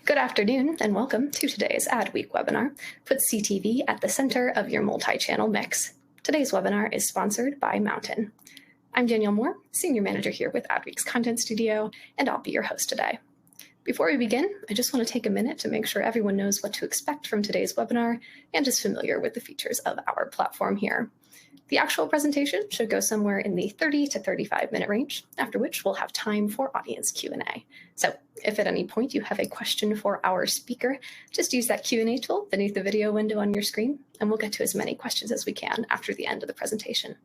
Good afternoon and welcome to today's Ad Week webinar. Put CTV at the center of your multi-channel mix. Today's webinar is sponsored by Mountain. I'm Danielle Moore, Senior Manager here with Ad Week's Content Studio, and I'll be your host today. Before we begin, I just want to take a minute to make sure everyone knows what to expect from today's webinar and is familiar with the features of our platform here. The actual presentation should go somewhere in the 30 to 35 minute range, after which we'll have time for audience Q&A. So if at any point you have a question for our speaker, just use that Q&A tool beneath the video window on your screen, and we'll get to as many questions as we can after the end of the presentation.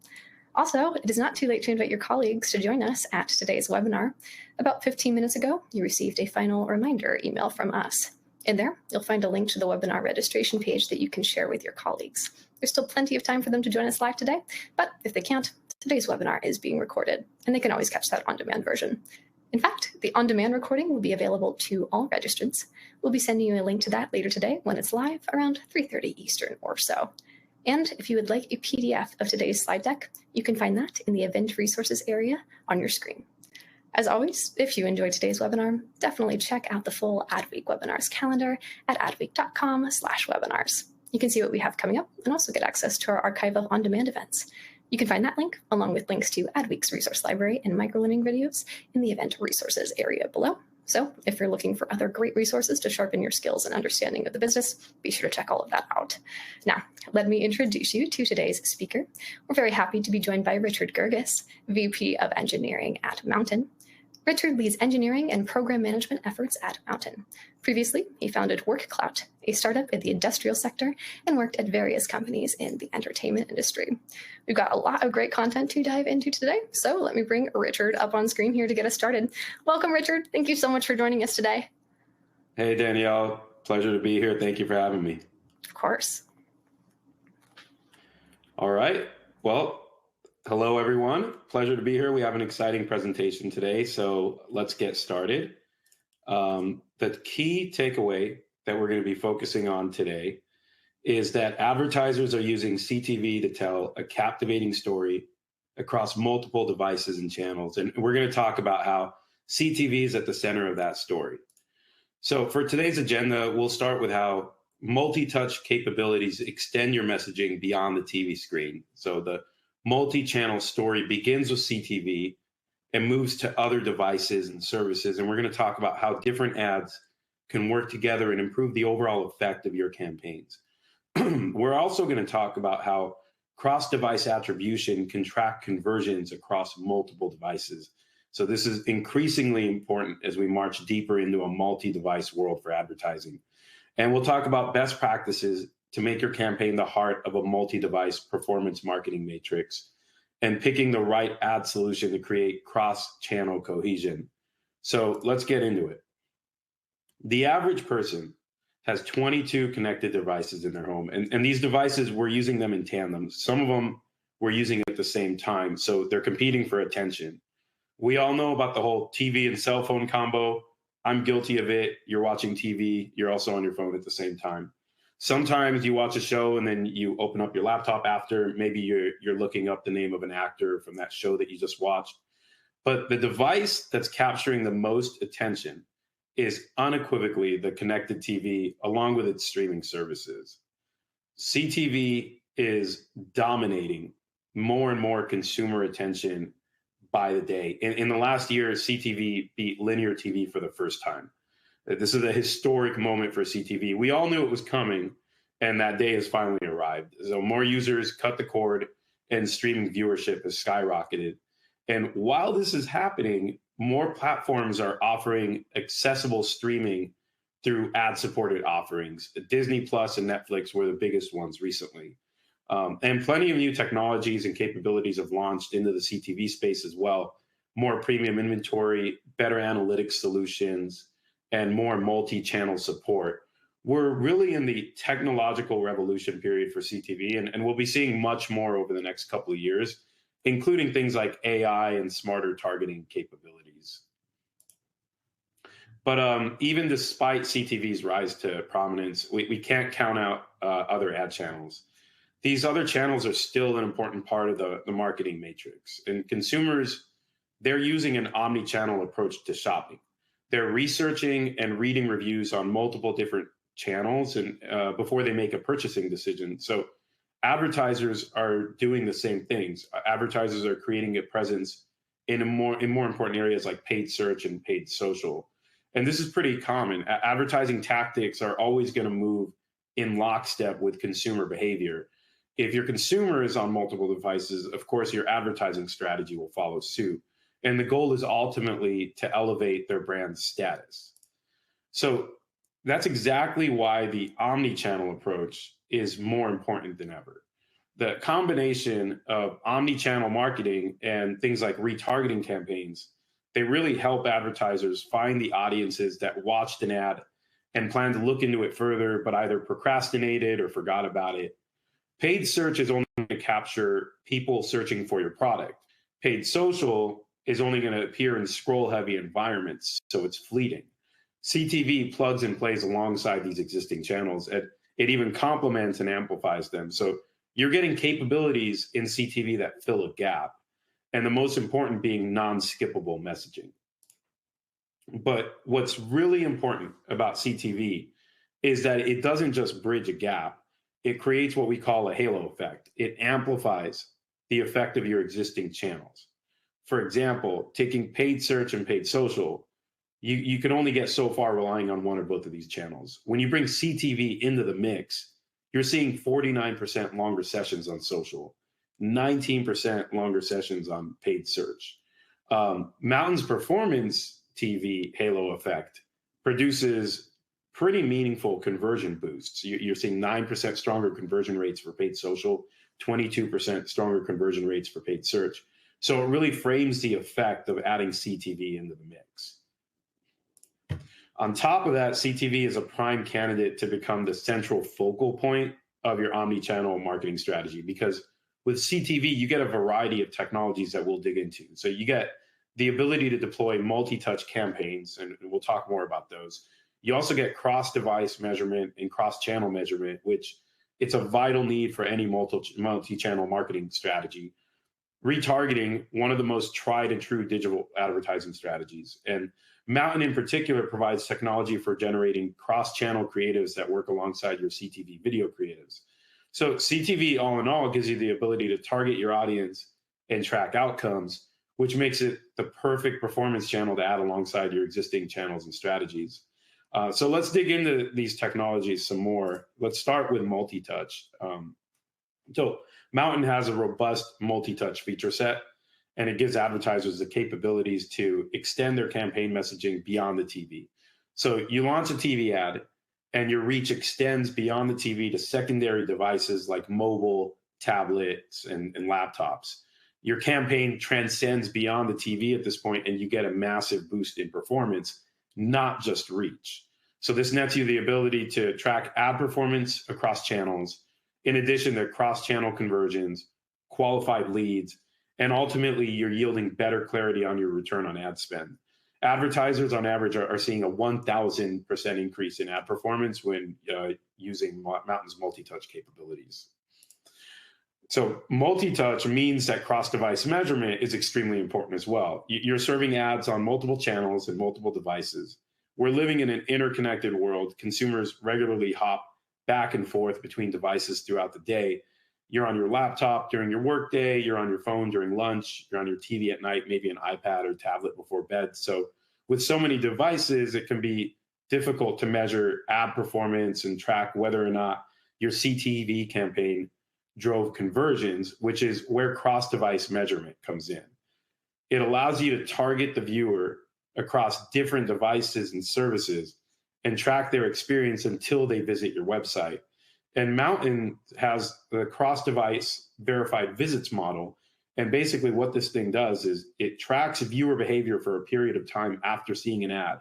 Also, it is not too late to invite your colleagues to join us at today's webinar. About 15 minutes ago, you received a final reminder email from us. In there, you'll find a link to the webinar registration page that you can share with your colleagues. There's still plenty of time for them to join us live today, but if they can't, today's webinar is being recorded, and they can always catch that on-demand version. In fact, the on-demand recording will be available to all registrants. We'll be sending you a link to that later today when it's live around 3:30 Eastern or so. And if you would like a PDF of today's slide deck, you can find that in the Event Resources area on your screen. As always, if you enjoyed today's webinar, definitely check out the full Adweek webinars calendar at adweek.com/webinars. You can see what we have coming up and also get access to our archive of on-demand events. You can find that link along with links to Adweek's resource library and microlearning videos in the Event Resources area below. So if you're looking for other great resources to sharpen your skills and understanding of the business, be sure to check all of that out. Now, let me introduce you to today's speaker. We're very happy to be joined by Richard Girges, VP of Engineering at Mountain. Richard leads engineering and program management efforts at Mountain. Previously, he founded WorkClout, a startup in the industrial sector, and worked at various companies in the entertainment industry. We've got a lot of great content to dive into today, so let me bring Richard up on screen here to get us started. Welcome, Richard. Thank you so much for joining us today. Hey, Danielle. Pleasure to be here. Thank you for having me. Of course. All right. Well, hello, everyone. Pleasure to be here. We have an exciting presentation today, so let's get started. The key takeaway that we're going to be focusing on today is that advertisers are using CTV to tell a captivating story across multiple devices and channels. And we're going to talk about how CTV is at the center of that story. So for today's agenda, we'll start with how multi-touch capabilities extend your messaging beyond the TV screen. So the multi-channel story begins with CTV and moves to other devices and services. And we're going to talk about how different ads can work together and improve the overall effect of your campaigns. We're also going to talk about how cross-device attribution can track conversions across multiple devices. So this is increasingly important as we march deeper into a multi-device world for advertising. And we'll talk about best practices to make your campaign the heart of a multi-device performance marketing matrix and picking the right ad solution to create cross-channel cohesion. So let's get into it. The average person has 22 connected devices in their home, and these devices, we're using them in tandem. Some of them we're using at the same time, so they're competing for attention. We all know about the whole TV and cell phone combo. I'm guilty of it. You're watching TV, you're also on your phone at the same time. Sometimes you watch a show and then you open up your laptop after. Maybe you're looking up the name of an actor from that show that you just watched. But the device that's capturing the most attention is unequivocally the connected TV, along with its streaming services. CTV is dominating more and more consumer attention by the day. In the last year, CTV beat linear TV for the first time. This is a historic moment for CTV. We all knew it was coming, and that day has finally arrived. So more users cut the cord, and streaming viewership has skyrocketed. And while this is happening, more platforms are offering accessible streaming through ad-supported offerings. Disney Plus and Netflix were the biggest ones recently. And plenty of new technologies and capabilities have launched into the CTV space as well. More premium inventory, better analytics solutions, and more multi-channel support. We're really in the technological revolution period for CTV, and we'll be seeing much more over the next couple of years, including things like AI and smarter targeting capabilities. But even despite CTV's rise to prominence, we can't count out other ad channels. These other channels are still an important part of the marketing matrix. And consumers, they're using an omni-channel approach to shopping. they're researching and reading reviews on multiple different channels and before they make a purchasing decision. So advertisers are doing the same things. Advertisers are creating a presence in more important areas like paid search and paid social. And this is pretty common. Advertising tactics are always going to move in lockstep with consumer behavior. If your consumer is on multiple devices, of course, your advertising strategy will follow suit. And the goal is ultimately to elevate their brand's status. So that's exactly why the omnichannel approach is more important than ever. The combination of omnichannel marketing and things like retargeting campaigns, they really help advertisers find the audiences that watched an ad and plan to look into it further, but either procrastinated or forgot about it. Paid search is only going to capture people searching for your product. Paid social is only going to appear in scroll-heavy environments, so it's fleeting. CTV plugs and plays alongside these existing channels. It even complements and amplifies them. So you're getting capabilities in CTV that fill a gap, and the most important being non-skippable messaging. But what's really important about CTV is that it doesn't just bridge a gap. It creates what we call a halo effect. It amplifies the effect of your existing channels. For example, taking paid search and paid social, you can only get so far relying on one or both of these channels. When you bring CTV into the mix, you're seeing 49% longer sessions on social, 19% longer sessions on paid search. Mountain's performance TV halo effect produces pretty meaningful conversion boosts. You're seeing 9% stronger conversion rates for paid social, 22% stronger conversion rates for paid search. So it really frames the effect of adding CTV into the mix. On top of that, CTV is a prime candidate to become the central focal point of your omnichannel marketing strategy, because with CTV, you get a variety of technologies that we'll dig into. So you get the ability to deploy multi-touch campaigns, and we'll talk more about those. You also get cross-device measurement and cross-channel measurement, which it's a vital need for any multi-channel marketing strategy. Retargeting, one of the most tried and true digital advertising strategies. And Mountain in particular provides technology for generating cross-channel creatives that work alongside your CTV video creatives. So CTV, all in all, gives you the ability to target your audience and track outcomes, which makes it the perfect performance channel to add alongside your existing channels and strategies. So let's dig into these technologies some more. Let's start with multi-touch. So Mountain has a robust multi-touch feature set, and it gives advertisers the capabilities to extend their campaign messaging beyond the TV. So you launch a TV ad, and your reach extends beyond the TV to secondary devices like mobile, tablets, and laptops. Your campaign transcends beyond the TV at this point, and you get a massive boost in performance, not just reach. So this nets you the ability to track ad performance across channels, in addition to cross-channel conversions, qualified leads, and ultimately you're yielding better clarity on your return on ad spend. Advertisers on average are seeing a 1,000% increase in ad performance when using Mountain's multi-touch capabilities. So multi-touch means that cross-device measurement is extremely important as well. You're serving ads on multiple channels and multiple devices. We're living in an interconnected world. Consumers regularly hop back and forth between devices throughout the day. You're on your laptop during your workday, you're on your phone during lunch, you're on your TV at night, maybe an iPad or tablet before bed. So with so many devices, it can be difficult to measure ad performance and track whether or not your CTV campaign drove conversions, which is where cross-device measurement comes in. It allows you to target the viewer across different devices and services and track their experience until they visit your website. And Mountain has the cross-device verified visits model. And basically what this thing does is it tracks viewer behavior for a period of time after seeing an ad,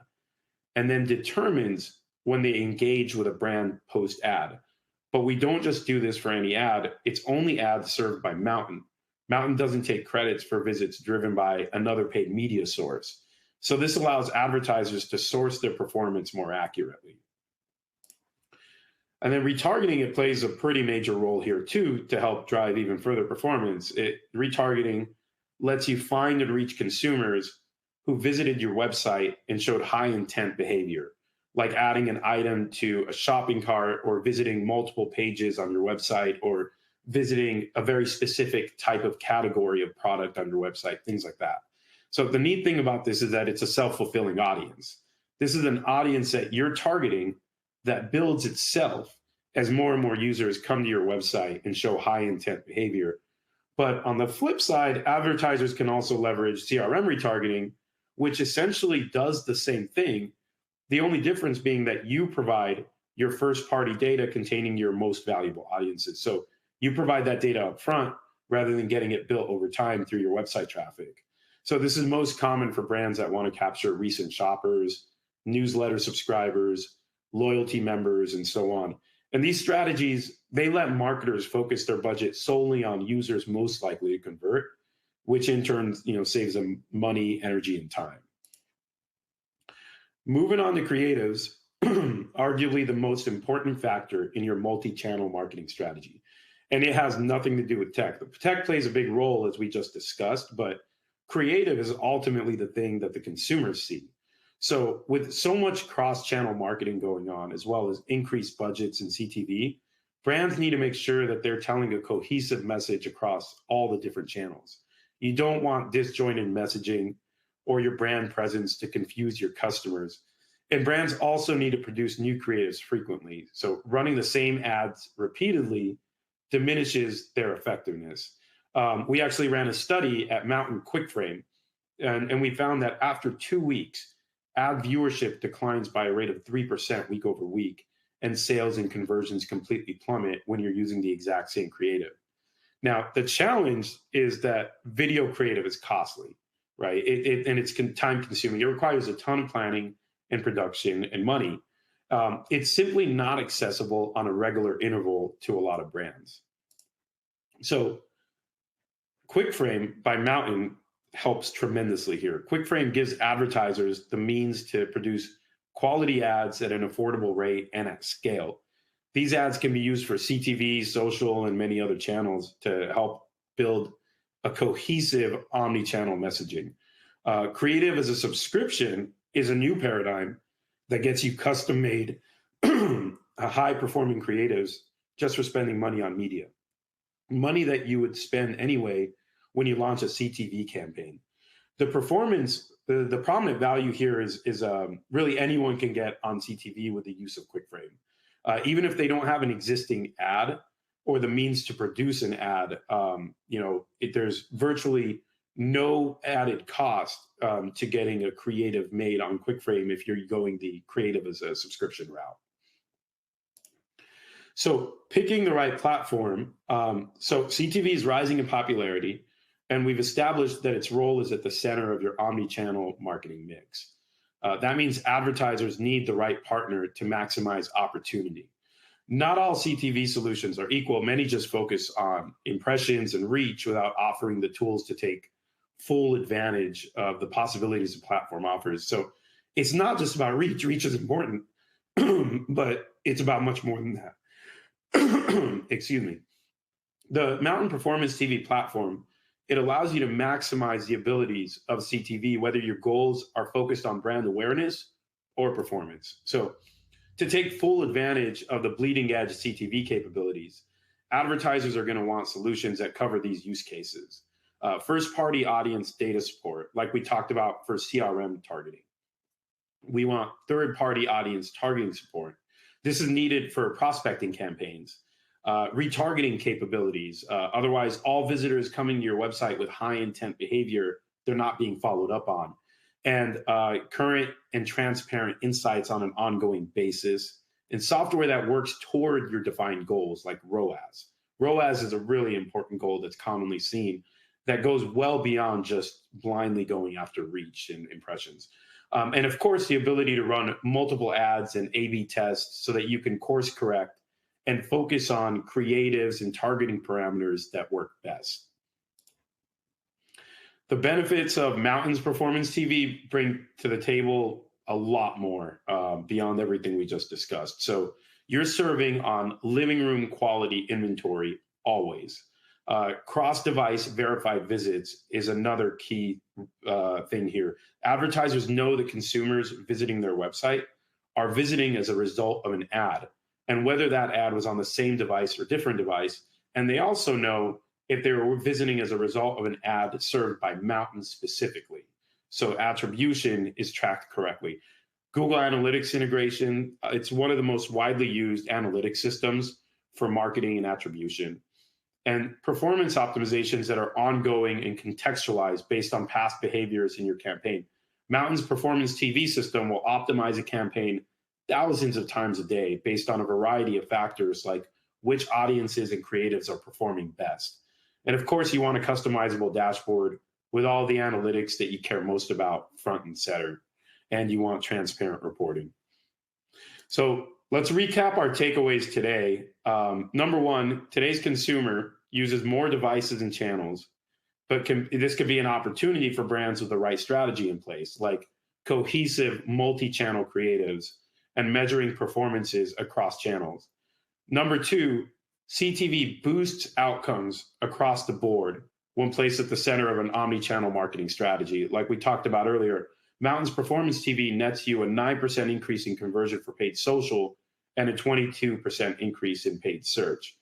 and then determines when they engage with a brand post-ad. But we don't just do this for any ad. It's only ads served by Mountain. Mountain doesn't take credits for visits driven by another paid media source. So this allows advertisers to source their performance more accurately. And then retargeting, it plays a pretty major role here too to help drive even further performance. Retargeting lets you find and reach consumers who visited your website and showed high intent behavior, like adding an item to a shopping cart or visiting multiple pages on your website or visiting a very specific type of category of product on your website, things like that. So the neat thing about this is that it's a self-fulfilling audience. This is an audience that you're targeting that builds itself as more and more users come to your website and show high intent behavior. But on the flip side, advertisers can also leverage CRM retargeting, which essentially does the same thing. The only difference being that you provide your first party data containing your most valuable audiences. So you provide that data up front rather than getting it built over time through your website traffic. So this is most common for brands that want to capture recent shoppers, newsletter subscribers, loyalty members, and so on. And these strategies, they let marketers focus their budget solely on users most likely to convert, which in turn, saves them money, energy, and time. Moving on to creatives, arguably the most important factor in your multi-channel marketing strategy. And it has nothing to do with tech. The tech plays a big role, as we just discussed, but creative is ultimately the thing that the consumers see. So with so much cross-channel marketing going on, as well as increased budgets in CTV, brands need to make sure that they're telling a cohesive message across all the different channels. You don't want disjointed messaging or your brand presence to confuse your customers. And brands also need to produce new creatives frequently. So running the same ads repeatedly diminishes their effectiveness. We actually ran a study at Mountain QuickFrame, and we found that after 2 weeks, ad viewership declines by a rate of 3% week over week, and sales and conversions completely plummet when you're using the exact same creative. Now, the challenge is that video creative is costly, right? And it's time consuming. It requires a ton of planning and production and money. It's simply not accessible on a regular interval to a lot of brands. So QuickFrame by Mountain helps tremendously here. QuickFrame gives advertisers the means to produce quality ads at an affordable rate and at scale. These ads can be used for CTV, social, and many other channels to help build a cohesive omni-channel messaging. Creative as a subscription is a new paradigm that gets you custom-made, high-performing creatives just for spending money on media. Money that you would spend anyway when you launch a CTV campaign. The performance, the prominent value here is really anyone can get on CTV with the use of QuickFrame. Even if they don't have an existing ad or the means to produce an ad, there's virtually no added cost to getting a creative made on QuickFrame if you're going the creative as a subscription route. So picking the right platform, so CTV is rising in popularity, and we've established that its role is at the center of your omni-channel marketing mix. That means advertisers need the right partner to maximize opportunity. Not all CTV solutions are equal. Many just focus on impressions and reach without offering the tools to take full advantage of the possibilities the platform offers. So it's not just about reach. Reach is important, but it's about much more than that. Excuse me. The Mountain Performance TV platform, it allows you to maximize the abilities of CTV, whether your goals are focused on brand awareness or performance. So to take full advantage of the bleeding edge CTV capabilities, advertisers are going to want solutions that cover these use cases. First-party audience data support, like we talked about for CRM targeting. We want third-party audience targeting support. This is needed for prospecting campaigns, retargeting capabilities. Otherwise, all visitors coming to your website with high intent behavior, they're not being followed up on. And current and transparent insights on an ongoing basis, and software that works toward your defined goals, like ROAS. ROAS is a really important goal that's commonly seen that goes well beyond just blindly going after reach and impressions. And of course, the ability to run multiple ads and A/B tests so that you can course correct and focus on creatives and targeting parameters that work best. The benefits of Mountain's Performance TV bring to the table a lot more beyond everything we just discussed. So you're serving on living room quality inventory always. Cross-device verified visits is another key thing here. Advertisers know that consumers visiting their website are visiting as a result of an ad, and whether that ad was on the same device or different device. And they also know if they were visiting as a result of an ad served by Mountain specifically. So attribution is tracked correctly. Google Analytics integration, it's one of the most widely used analytics systems for marketing and attribution. And performance optimizations that are ongoing and contextualized based on past behaviors in your campaign. Mountain's performance TV system will optimize a campaign thousands of times a day based on a variety of factors like which audiences and creatives are performing best. And of course, you want a customizable dashboard with all the analytics that you care most about front and center, and you want transparent reporting. So let's recap our takeaways today. Number one, today's consumer uses more devices and channels, but this could be an opportunity for brands with the right strategy in place, like cohesive multi-channel creatives and measuring performances across channels. Number two, CTV boosts outcomes across the board when placed at the center of an omni-channel marketing strategy. Like we talked about earlier, Mountain's Performance TV nets you a 9% increase in conversion for paid social and a 22% increase in paid search.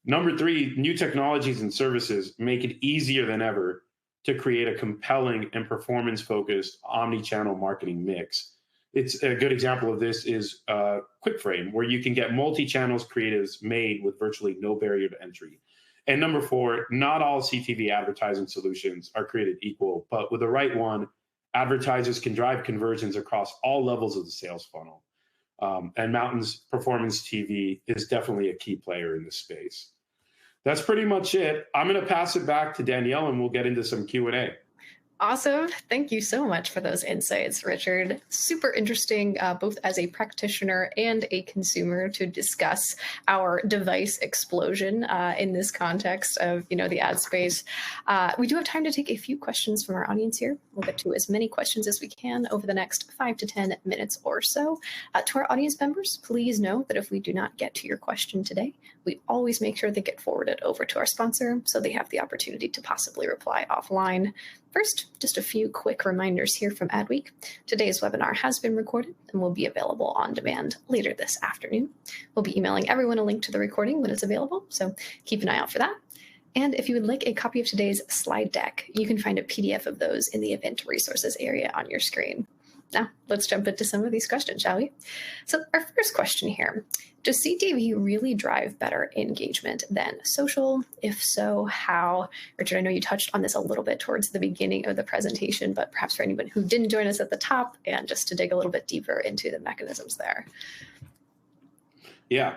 Number three, new technologies and services make it easier than ever to create a compelling and performance-focused omni-channel marketing mix. It's a good example of this is QuickFrame, where you can get multi-channels creatives made with virtually no barrier to entry. And number four, not all CTV advertising solutions are created equal, but with the right one, advertisers can drive conversions across all levels of the sales funnel. And Mountain's Performance TV is definitely a key player in this space. That's pretty much it. I'm going to pass it back to Danielle, and we'll get into some Q&A. Awesome. Thank you so much for those insights, Richard. Super interesting, both as a practitioner and a consumer, to discuss our device explosion in this context of, the ad space. We do have time to take a few questions from our audience here. We'll get to as many questions as we can over the next 5 to 10 minutes or so. To our audience members, please know that if we do not get to your question today, we always make sure they get forwarded over to our sponsor so they have the opportunity to possibly reply offline. First, just a few quick reminders here from Adweek. Today's webinar has been recorded and will be available on demand later this afternoon. We'll be emailing everyone a link to the recording when it's available, so keep an eye out for that. And if you would like a copy of today's slide deck, you can find a PDF of those in the event resources area on your screen. Now, let's jump into some of these questions, shall we? So our first question here, does CTV really drive better engagement than social? If so, how? Richard, I know you touched on this a little bit towards the beginning of the presentation, but perhaps for anyone who didn't join us at the top, and just to dig a little bit deeper into the mechanisms there. Yeah,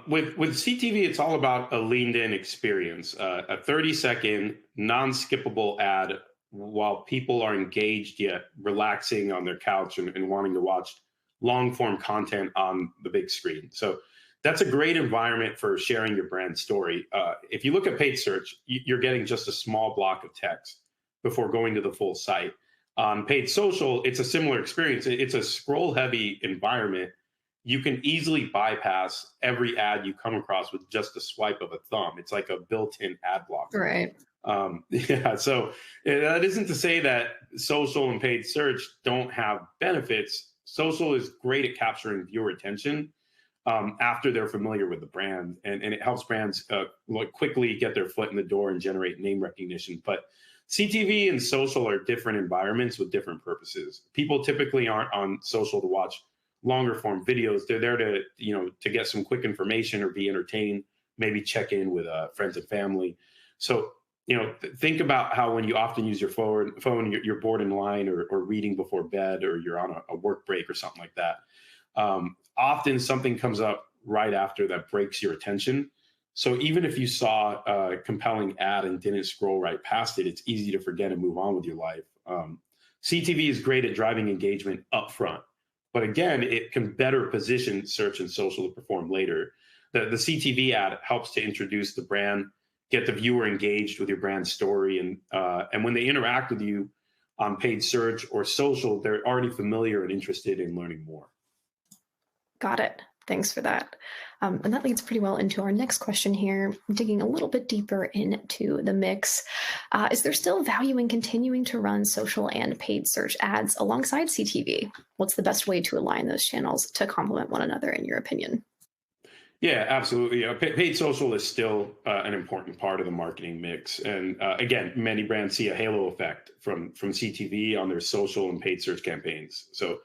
with CTV, it's all about a leaned-in experience, a 30-second non-skippable ad while people are engaged yet relaxing on their couch and wanting to watch long-form content on the big screen. So that's a great environment for sharing your brand story. If you look at paid search, you're getting just a small block of text before going to the full site. On paid social, it's a similar experience. It's a scroll-heavy environment. You can easily bypass every ad you come across with just a swipe of a thumb. It's like a built-in ad blocker. Right. So that isn't to say that social and paid search don't have benefits. Social is great at capturing viewer attention after they're familiar with the brand, and it helps brands quickly get their foot in the door and generate name recognition. But CTV and social are different environments with different purposes. People typically aren't on social to watch longer form videos. They're there to get some quick information or be entertained, maybe check in with friends and family. So think about how when you often use your phone, you're bored in line or reading before bed, or you're on a work break or something like that. Often something comes up right after that breaks your attention. So even if you saw a compelling ad and didn't scroll right past it, it's easy to forget and move on with your life. CTV is great at driving engagement up front, but again, it can better position search and social to perform later. The CTV ad helps to introduce the brand, get the viewer engaged with your brand story, and when they interact with you on paid search or social, they're already familiar and interested in learning more. Got it. Thanks for that. And that leads pretty well into our next question here, digging a little bit deeper into the mix. Is there still value in continuing to run social and paid search ads alongside CTV? What's the best way to align those channels to complement one another, in your opinion? Yeah, absolutely. Paid social is still an important part of the marketing mix. And again, many brands see a halo effect from CTV on their social and paid search campaigns. So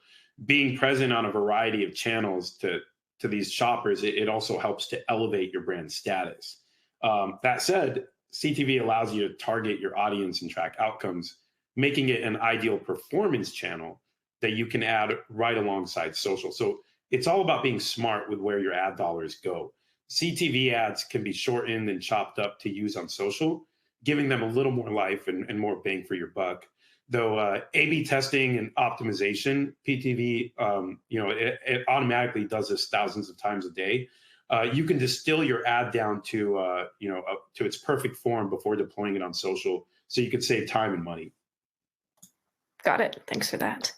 being present on a variety of channels to these shoppers, it also helps to elevate your brand status. That said, CTV allows you to target your audience and track outcomes, making it an ideal performance channel that you can add right alongside social. So it's all about being smart with where your ad dollars go. CTV ads can be shortened and chopped up to use on social, giving them a little more life and more bang for your buck. Though A/B testing and optimization, PTV, it automatically does this thousands of times a day. You can distill your ad down to to its perfect form before deploying it on social, so you could save time and money. Got it. Thanks for that.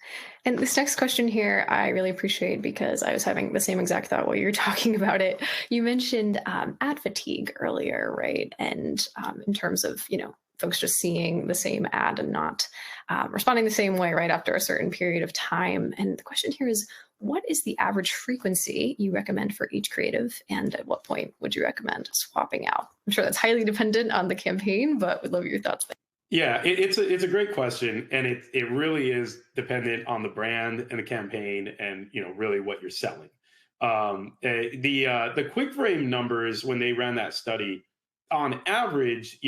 And this next question here, I really appreciate because I was having the same exact thought while you were talking about it. You mentioned ad fatigue earlier, right? And in terms of, folks just seeing the same ad and not responding the same way right after a certain period of time. And the question here is, what is the average frequency you recommend for each creative? And at what point would you recommend swapping out? I'm sure that's highly dependent on the campaign, but would love your thoughts there. Yeah, it's a great question, and it really is dependent on the brand and the campaign, and really what you're selling. The QuickFrame numbers, when they ran that study, on average,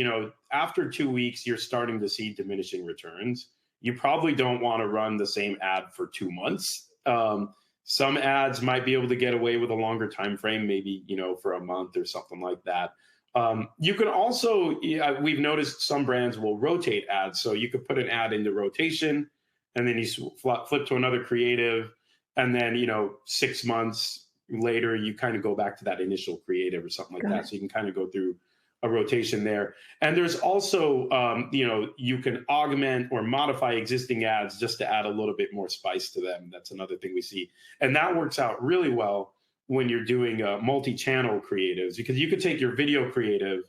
after 2 weeks, you're starting to see diminishing returns. You probably don't want to run the same ad for 2 months. Some ads might be able to get away with a longer time frame, maybe for a month or something like that. You can also, we've noticed some brands will rotate ads. So you could put an ad into rotation and then you flip to another creative. And then, 6 months later, you kind of go back to that initial creative or something like that. So you can kind of go through a rotation there. And there's also, you can augment or modify existing ads just to add a little bit more spice to them. That's another thing we see. And that works out really well when you're doing multi-channel creatives, because you could take your video creative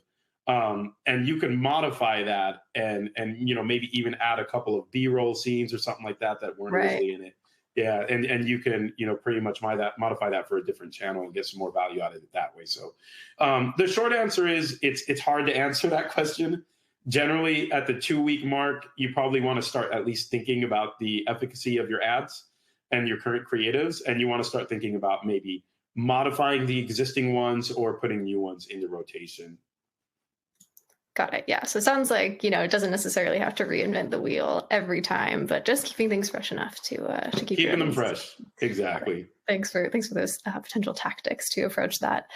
and you can modify that and maybe even add a couple of B-roll scenes or something like that weren't really in it. Yeah, and you can pretty much modify that for a different channel and get some more value out of it that way. So the short answer is it's hard to answer that question. Generally, at the 2-week mark, you probably want to start at least thinking about the efficacy of your ads and your current creatives, and you want to start thinking about maybe modifying the existing ones or putting new ones into rotation. Got it. Yeah. So it sounds like, it doesn't necessarily have to reinvent the wheel every time, but just keeping things fresh enough to keep keeping them fresh. Exactly. Thanks for those potential tactics to approach that.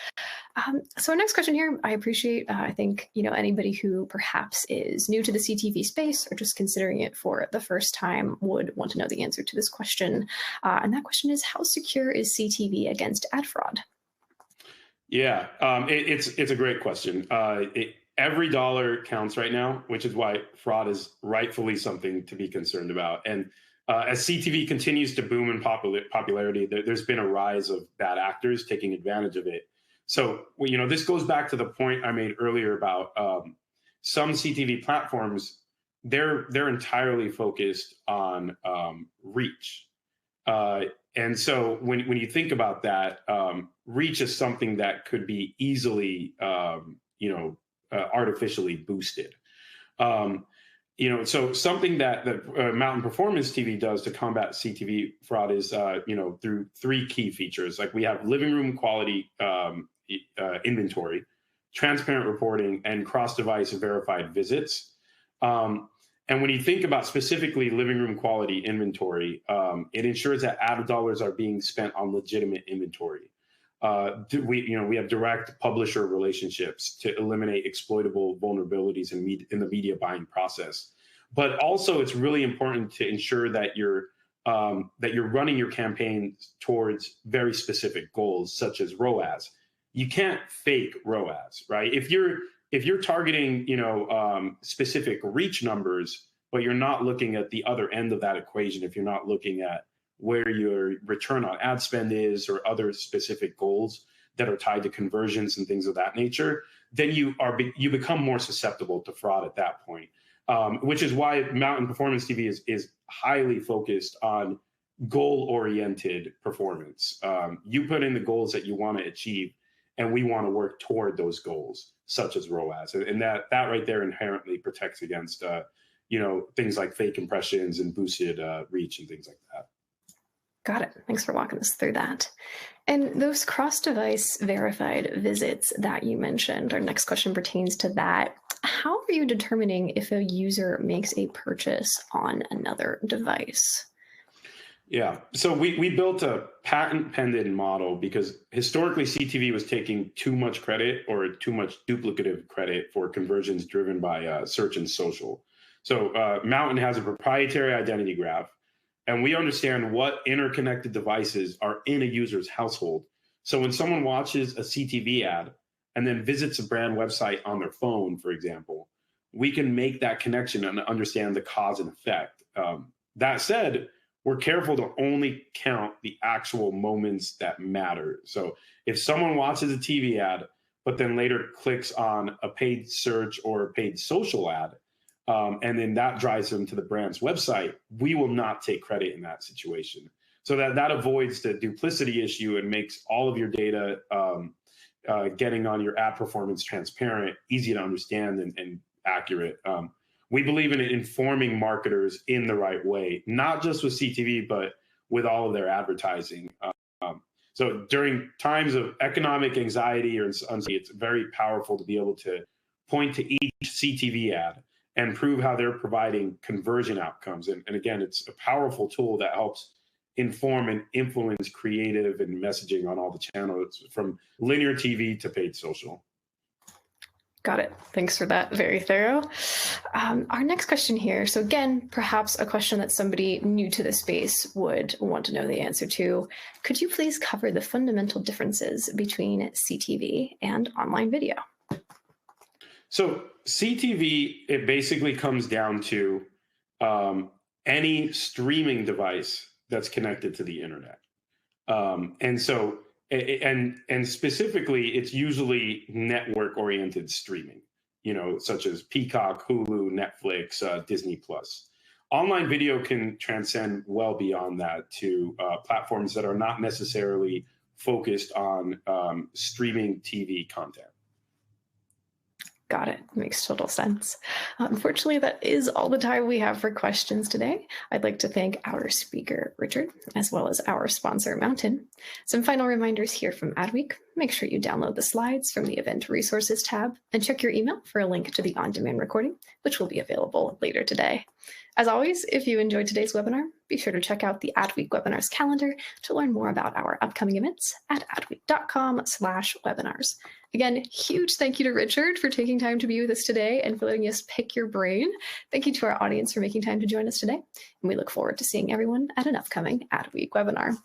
So our next question here, I appreciate, I think, anybody who perhaps is new to the CTV space or just considering it for the first time would want to know the answer to this question. And that question is, how secure is CTV against ad fraud? Yeah, it's a great question. Every dollar counts right now, which is why fraud is rightfully something to be concerned about. And as CTV continues to boom in popularity, there's been a rise of bad actors taking advantage of it. So, this goes back to the point I made earlier about some CTV platforms. They're entirely focused on reach. And so when you think about that, reach is something that could be easily, artificially boosted. So something that Mountain Performance TV does to combat CTV fraud is, through 3 key features. Like we have living room quality inventory, transparent reporting, and cross-device verified visits. And when you think about specifically living room quality inventory, it ensures that ad dollars are being spent on legitimate inventory. We have direct publisher relationships to eliminate exploitable vulnerabilities in the media buying process. But also, it's really important to ensure that you're running your campaign towards very specific goals, such as ROAS. You can't fake ROAS, right? If you're targeting specific reach numbers, but you're not looking at the other end of that equation, if you're not looking at where your return on ad spend is, or other specific goals that are tied to conversions and things of that nature, then you become more susceptible to fraud at that point. Which is why Mountain Performance TV is highly focused on goal-oriented performance. You put in the goals that you want to achieve, and we want to work toward those goals, such as ROAS. And that right there inherently protects against things like fake impressions and boosted reach and things like that. Got it. Thanks for walking us through that. And those cross-device verified visits that you mentioned, our next question pertains to that. How are you determining if a user makes a purchase on another device? Yeah, so we built a patent-pending model because historically CTV was taking too much credit or too much duplicative credit for conversions driven by search and social. So Mountain has a proprietary identity graph, and we understand what interconnected devices are in a user's household. So when someone watches a CTV ad and then visits a brand website on their phone, for example, we can make that connection and understand the cause and effect. That said, we're careful to only count the actual moments that matter. So if someone watches a TV ad, but then later clicks on a paid search or a paid social ad, and then that drives them to the brand's website, we will not take credit in that situation. So that avoids the duplicity issue and makes all of your data getting on your ad performance transparent, easy to understand, and accurate. We believe in informing marketers in the right way, not just with CTV, but with all of their advertising. So during times of economic anxiety or uncertainty, it's very powerful to be able to point to each CTV ad and prove how they're providing conversion outcomes. And again, it's a powerful tool that helps inform and influence creative and messaging on all the channels, from linear TV to paid social. Got it. Thanks for that. Very thorough. Our next question here. So again, perhaps a question that somebody new to the space would want to know the answer to. Could you please cover the fundamental differences between CTV and online video? So CTV, it basically comes down to any streaming device that's connected to the internet. And specifically, it's usually network-oriented streaming, such as Peacock, Hulu, Netflix, Disney Plus. Online video can transcend well beyond that to platforms that are not necessarily focused on streaming TV content. Got it. Makes total sense. Unfortunately, that is all the time we have for questions today. I'd like to thank our speaker, Richard, as well as our sponsor, Mountain. Some final reminders here from Adweek. Make sure you download the slides from the Event Resources tab and check your email for a link to the on-demand recording, which will be available later today. As always, if you enjoyed today's webinar, be sure to check out the Adweek webinars calendar to learn more about our upcoming events at adweek.com/webinars. Again, huge thank you to Richard for taking time to be with us today and for letting us pick your brain. Thank you to our audience for making time to join us today. And we look forward to seeing everyone at an upcoming Adweek webinar.